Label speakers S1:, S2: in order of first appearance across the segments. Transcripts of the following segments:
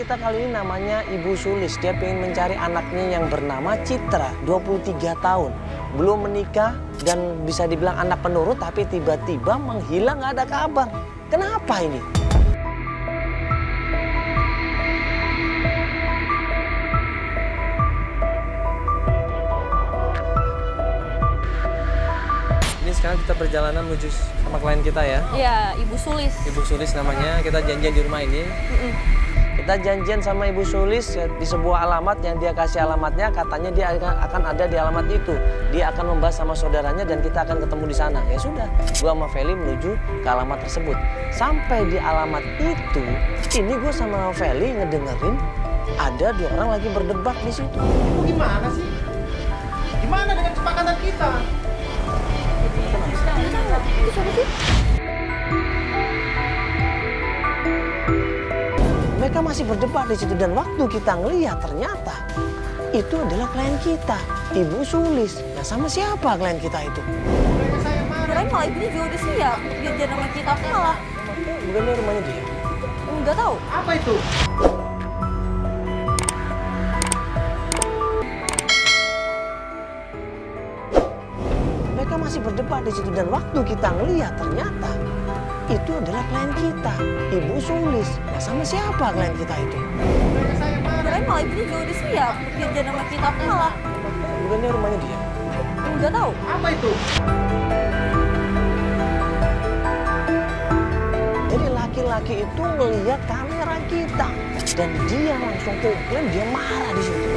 S1: kita kali ini namanya Ibu Sulis. Dia pengen mencari anaknya yang bernama Citra, 23 tahun. Belum menikah dan bisa dibilang anak penurut, tapi tiba-tiba menghilang nggak ada kabar. Kenapa ini? Ini sekarang kita perjalanan menuju sama klien kita ya?
S2: Iya, Ibu Sulis.
S1: Ibu Sulis namanya, kita janjian di rumah ini. Kita janjian sama Ibu Sulis di sebuah alamat yang dia kasih alamatnya, katanya dia akan ada di alamat itu. Dia akan membahas sama saudaranya dan kita akan ketemu di sana. Ya sudah, gua sama Feli menuju ke alamat tersebut. Sampai di alamat itu, ini gua sama Feli ngedengerin ada dua orang lagi berdebat di situ.
S3: Itu gimana sih? Gimana dengan kesepakatan kita?
S2: Itu siapa sih?
S1: Mereka masih berdebat di situ dan waktu kita ngeliat ternyata itu adalah klien kita, Ibu Sulis. Nah, sama siapa klien kita itu?
S2: Kirain malah ibunya juga udah siap. Janjian sama kita malah.
S1: Bukan ini rumahnya dia?
S2: Enggak tahu.
S3: Apa itu?
S1: Mereka masih berdebat di situ dan waktu kita ngeliat ternyata itu adalah klien kita, Ibu Sulis. Nah, sama siapa klien kita itu?
S2: Kirain malah ibunya juga udah siap. Janjian sama kita malah.
S1: Bukan ini rumahnya dia?
S2: Enggak tahu.
S3: Apa itu?
S1: Jadi laki-laki itu melihat kamera kita dan dia langsung komplain, dia marah di situ.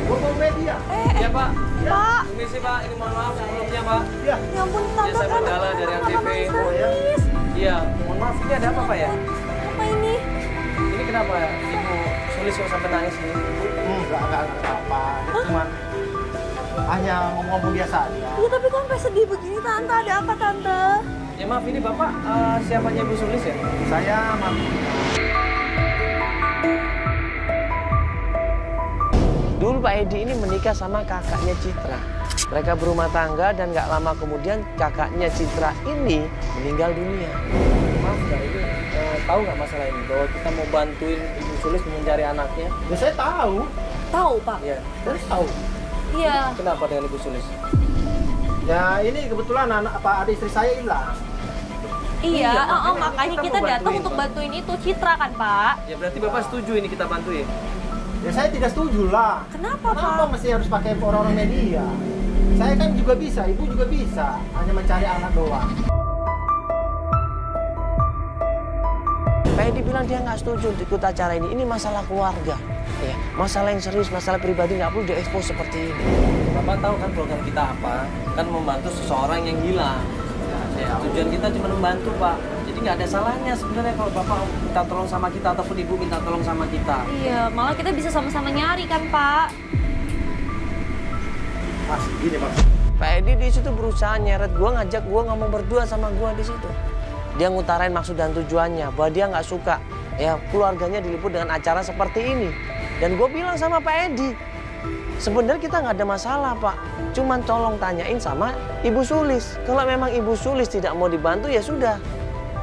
S3: Bawa media.
S1: Iya Pak.
S2: Pak.
S1: Permisi Pak, ini mohon maaf sebelumnya Pak.
S3: Ya.
S2: Ya ampun, tante
S1: Saya
S2: kan.
S1: Berdala dari Antv.
S3: Oh ya.
S1: Iya, mohon maaf ini ada apa Pak ya?
S2: Apa ini?
S1: Ini kenapa Ibu Sulis kok sampai nangis ini?
S3: Enggak apa-apa. Dia cuma hanya ngomong-ngomong biasa aja.
S2: Iya, tapi kok sampai sedih begini, Tante? Ada apa, Tante?
S1: Ya maaf, ini Bapak siapanya Ibu Sulis ya?
S3: Saya
S1: Dulu Pak Edi ini menikah sama kakaknya Citra. Mereka berumah tangga dan nggak lama kemudian kakaknya Citra ini meninggal dunia. Maaf nggak, ini tahu nggak masalah ini? Bahwa kita mau bantuin Ibu Sulis mencari anaknya.
S3: ya saya tahu.
S2: Tahu, Pak.
S1: Iya.
S3: Terus tahu.
S2: Iya.
S1: Kenapa dengan Ibu Sulis?
S3: Ya ini kebetulan adik istri saya hilang.
S2: Iya,
S1: makanya
S2: makanya
S1: kita
S2: kita
S1: mau
S2: datang
S1: bantuin,
S2: untuk
S1: Pak.
S2: bantuin itu Citra kan, Pak?
S1: Ya berarti Bapak setuju ini kita bantuin?
S3: Ya saya tidak setuju lah.
S2: Kenapa,
S3: Kenapa
S2: Pak?
S3: mesti harus pakai orang-orang media? Saya kan juga bisa, ibu juga bisa. Hanya mencari anak doang.
S1: Pak Edi bilang dia nggak setuju untuk ikut acara ini. Ini masalah keluarga. Ya, masalah yang serius, masalah pribadi nggak perlu diekspos seperti ini. Bapak tahu kan program kita apa? Kan membantu seseorang yang hilang. Ya, tujuan kita cuma membantu Pak. Jadi nggak ada salahnya sebenarnya kalau Bapak minta tolong sama kita ataupun Ibu minta tolong sama kita.
S2: Iya, malah kita bisa sama-sama nyari kan, Pak?
S3: Mas, gini Mas.
S1: Pak Edi di situ berusaha nyeret gua, ngajak gua ngomong berdua sama gua di situ. Dia ngutarain maksud dan tujuannya, bahwa dia nggak suka ya keluarganya diliput dengan acara seperti ini. Dan gue bilang sama Pak Edi, sebenarnya kita nggak ada masalah Pak, cuman tolong tanyain sama Ibu Sulis. Kalau memang Ibu Sulis tidak mau dibantu ya sudah,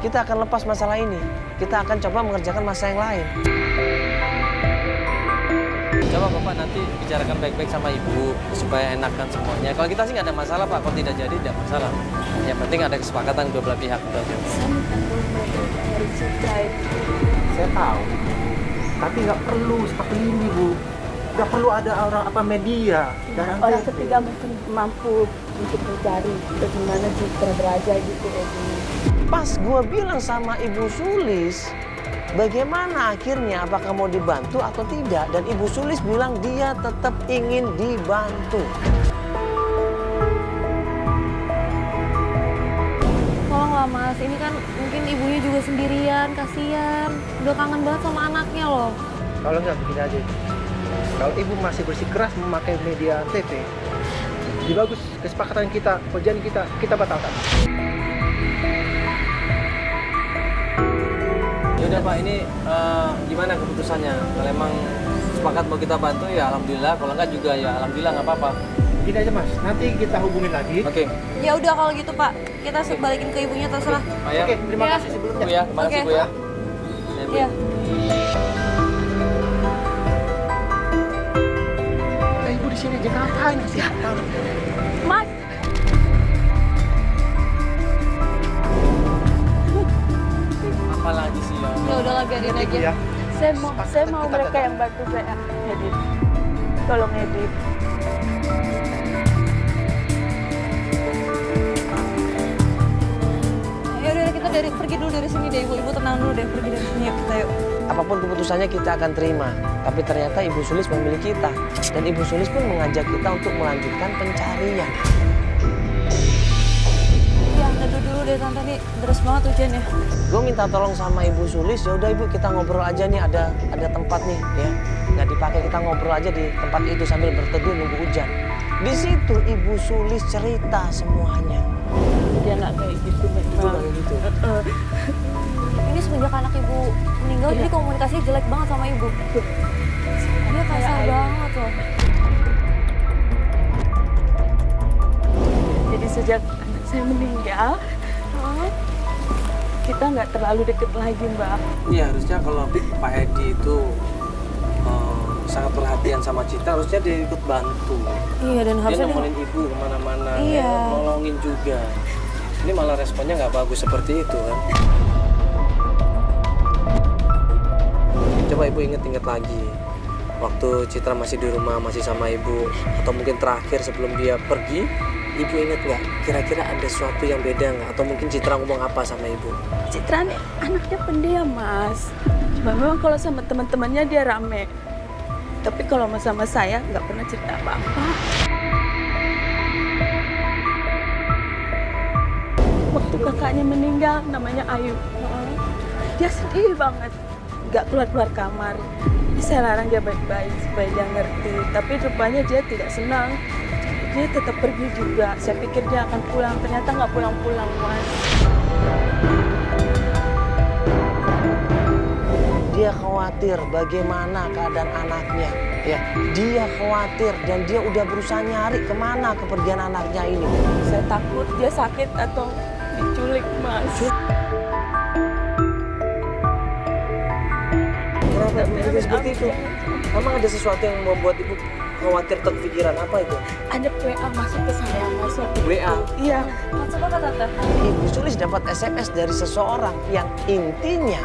S1: kita akan lepas masalah ini. Kita akan coba mengerjakan masalah yang lain. Coba Bapak nanti bicarakan baik-baik sama Ibu supaya enakan semuanya. Kalau kita sih nggak ada masalah Pak, kalau tidak jadi tidak masalah. Yang penting ada kesepakatan kedua belah pihak.
S3: Saya tahu. Tapi nggak perlu seperti ini Bu. Nggak perlu ada orang apa media.
S4: Orang ketiga mungkin mampu untuk mencari bagaimana Citra berada gitu.
S1: Pas gue bilang sama Ibu Sulis, bagaimana akhirnya, apakah mau dibantu atau tidak? Dan Ibu Sulis bilang dia tetap ingin dibantu.
S2: Tolonglah, Mas. Ini kan mungkin ibunya juga sendirian, kasihan. Udah kangen banget sama anaknya loh.
S3: Kalau nggak begini aja. Kalau ibu masih bersikeras memakai media TV, lebih bagus kesepakatan kita, perjanjian kita batalkan.
S1: Yaudah Pak, ini gimana keputusannya? Kalau emang sepakat mau kita bantu ya alhamdulillah, kalau enggak juga ya alhamdulillah nggak apa-apa.
S3: Gini aja Mas, nanti kita hubungin lagi.
S1: Oke.
S2: Ya udah kalau gitu, Pak. Kita balikin ke ibunya terserah.
S1: Pak ya.
S3: Oke, terima
S2: Ya.
S3: kasih sebelumnya.
S1: Bu ya, terima kasih
S2: Oke.
S1: Bu ya. Ya, Bu.
S2: Iya.
S3: sini aja ngapain sih?
S4: Mas,
S1: Apalagi sih ya?
S2: Ya udahlah biarin aja.
S3: Ya.
S4: saya mau mereka yang bantu saya edit. Tolong edit.
S2: Ya udah kita pergi dulu dari sini deh ibu. Ibu tenang dulu deh, pergi dari sini yuk kita yuk.
S1: Apapun keputusannya kita akan terima. Tapi ternyata Ibu Sulis memilih kita. Dan Ibu Sulis pun mengajak kita untuk melanjutkan pencarian.
S2: Ya udah dulu deh tante nih, deras banget hujannya.
S1: Gue minta tolong sama Ibu Sulis, ya udah Ibu kita ngobrol aja nih, ada tempat nih ya. Nggak dipakai, kita ngobrol aja di tempat itu sambil berteduh nunggu hujan. Di situ Ibu Sulis cerita semuanya.
S4: Dia nggak kayak gitu memang.
S1: Kayak gitu.
S2: Ini semenjak anak ibu meninggal, jadi komunikasinya jelek banget sama ibu. Dia kasar banget loh.
S4: Jadi sejak anak saya meninggal, kita nggak terlalu deket lagi, Mbak.
S5: Iya, harusnya kalau Pak Edi itu sangat perhatian sama Citra, harusnya dia ikut bantu.
S2: Iya, dan
S5: Dia
S2: harusnya
S5: nemenin ibu kemana-mana,
S2: Iya.
S5: ya, nolongin juga. Ini malah responnya nggak bagus seperti itu kan. Coba ibu inget-inget lagi, waktu Citra masih di rumah, masih sama ibu, atau mungkin terakhir sebelum dia pergi, ibu inget nggak? Kira-kira ada sesuatu yang beda nggak? Atau mungkin Citra ngomong apa sama ibu?
S4: Citra nih anaknya pendiam, Mas. Cuma memang kalau sama teman-temannya dia rame. Tapi kalau sama saya nggak pernah cerita apa-apa. Waktu kakaknya meninggal, namanya Ayu. Dia sedih banget, nggak keluar-keluar kamar. Saya larang dia baik-baik supaya dia ngerti. Tapi rupanya dia tidak senang. Dia tetap pergi juga. Saya pikir dia akan pulang, ternyata nggak pulang-pulang, Mas.
S1: Dia khawatir bagaimana keadaan anaknya. Ya, dia khawatir dan dia udah berusaha nyari kemana kepergian anaknya ini.
S4: Saya takut dia sakit atau diculik, Mas.
S5: Kenapa ibu juga seperti itu? Emang ada sesuatu yang membuat ibu khawatir terpikiran apa itu?
S4: Ada WA masuk ke saya, Mas. waktu
S5: WA?
S4: itu. Iya.
S2: Maksud apa tante?
S1: Ibu Sulis dapat SMS dari seseorang yang intinya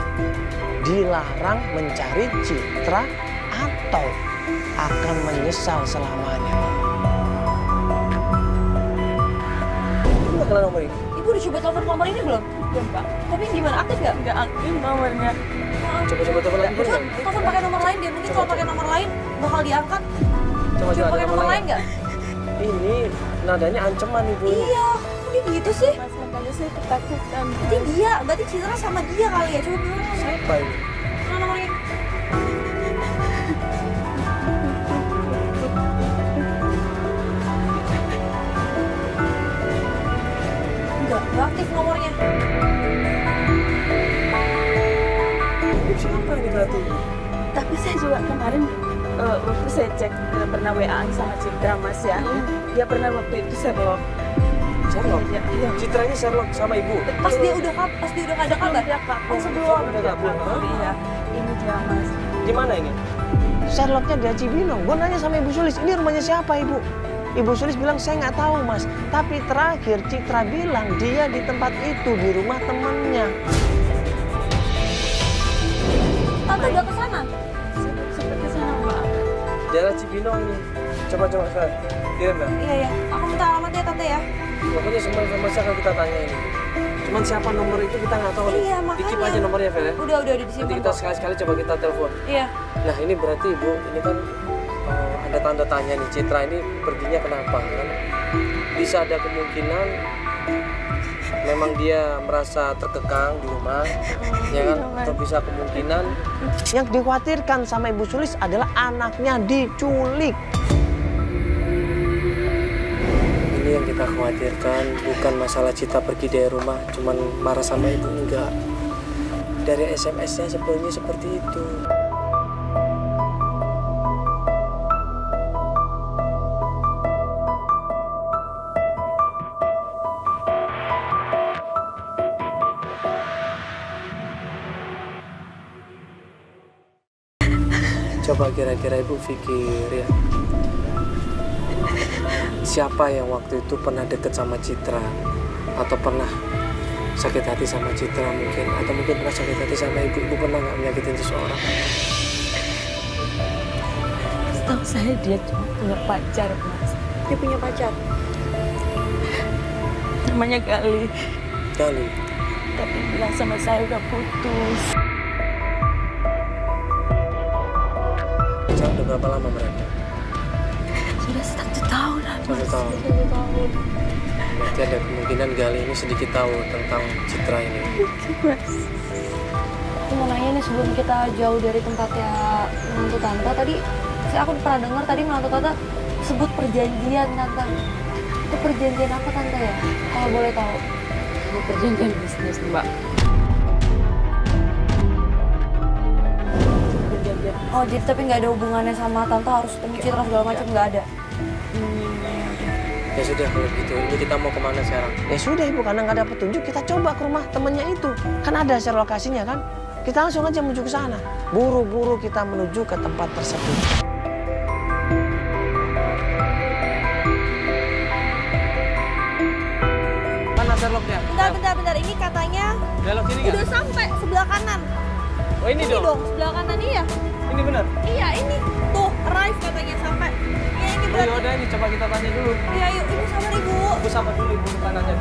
S1: dilarang mencari Citra atau akan menyesal selamanya.
S5: Ibu nggak kenal nomor ini?
S2: Ibu udah coba telepon nomor ini belum?
S4: Belum, Pak.
S2: Tapi gimana, aktif nggak?
S4: Nggak aktif nomornya.
S5: Coba-coba telepon lagi
S2: Coba
S5: nggak?
S2: telepon pakai nomor lain deh, mungkin kalau pakai nomor lain bakal diangkat.
S5: Coba
S2: Coba
S5: ada
S2: pakai nomor lain nggak?
S5: Ini nadanya ancaman ibu.
S2: Iya, kok dia gitu sih?
S4: Mas, makanya saya ketakutan.
S2: Berarti Citra sama dia kali ya, coba bilang nomornya.
S5: Siapa ini?
S2: Mana nomornya? Nggak aktif nomornya.
S5: Siapa ini berarti?
S4: Tapi saya juga kemarin waktu saya cek pernah WA sama Citra, Mas ya. Dia pernah waktu itu Sherlock.
S5: Sherlock?
S4: Iya, iya.
S5: Citra ini Sherlock sama ibu?
S2: Pas dia udah nggak ada kabar.
S4: Dia kabur.
S2: Oh, sebelum.
S5: Udah nggak pulang?
S4: Iya, ini dia, Mas.
S5: Di mana ini?
S1: Sherlocknya di Cibinong. Gue nanya sama Ibu Sulis, ini rumahnya siapa Ibu? Ibu Sulis bilang, saya nggak tahu Mas. Tapi terakhir Citra bilang dia di tempat itu, di rumah temennya.
S2: Tante udah ke sana.
S4: Seperti sana, Mbak.
S5: Daerah Cibinong ini. Coba saya kirim ya.
S2: Iya. Aku minta alamatnya tante ya.
S5: Pokoknya semua informasi akan kita tanya ini. Cuman siapa nomor itu kita nggak tahu.
S2: Iya,
S5: nih.
S2: makanya.
S5: Dikip aja nomornya, Fel ya.
S2: Udah
S5: Nanti
S2: disimpan
S5: kita
S2: kok.
S5: sekali-sekali coba kita telepon.
S2: Iya.
S5: Nah ini berarti ibu, ini kan ada tanda tanya nih, Citra ini perginya kenapa kan? Bisa ada kemungkinan memang dia merasa terkekang di rumah, ya kan? Atau bisa kemungkinan
S1: Yang dikhawatirkan sama Ibu Sulis adalah anaknya diculik.
S5: ini yang kita khawatirkan, bukan masalah Citra pergi dari rumah, cuman marah sama ibu, enggak. Dari SMS-nya sebenarnya seperti itu. Coba kira-kira ibu pikir ya, siapa yang waktu itu pernah deket sama Citra atau pernah sakit hati sama Citra mungkin, atau mungkin pernah sakit hati sama ibu. Ibu pernah nggak menyakitin seseorang?
S4: Setahu saya dia cuma punya pacar, Mas.
S2: Dia punya pacar.
S4: Namanya Gali.
S5: Gali.
S4: Tapi bilang sama saya udah putus.
S5: Udah berapa lama mereka?
S4: Sudah 1 tahun.
S5: 1 tahun.
S2: 1 tahun.
S5: Berarti ada kemungkinan Gali ini sedikit tahu tentang Citra ini.
S4: Mas.
S2: Aku mau nanya nih sebelum kita jauh dari tempatnya menantu tante tadi, aku pernah dengar tadi menantu tante sebut perjanjian tante. Itu perjanjian apa tante ya? Kalau boleh tahu.
S4: Ini perjanjian bisnis, Mbak. Perjanjian.
S2: Oh jadi tapi nggak ada hubungannya sama tante harus ketemu Citra segala macam nggak ada.
S5: Ya sudah kalau gitu, ini kita mau kemana sekarang?
S1: Ya sudah ibu, karena nggak ada petunjuk, kita coba ke rumah temannya itu. Kan ada share lokasinya kan? Kita langsung aja menuju ke sana. Buru-buru kita menuju ke tempat tersebut. Mana Sherlocknya?
S2: Bentar. Ini katanya
S1: Belok sini
S2: udah sampai sebelah kanan.
S1: Oh ini dong.
S2: Sebelah kanan iya.
S1: Ini benar.
S2: Iya ini tuh arrive katanya sampai. Iya ini
S1: Oh
S2: berarti.
S1: yaudah ini coba kita tanya dulu.
S2: Iya yuk ibu sabar ibu.
S1: Ibu sama dulu ibu ke kanannya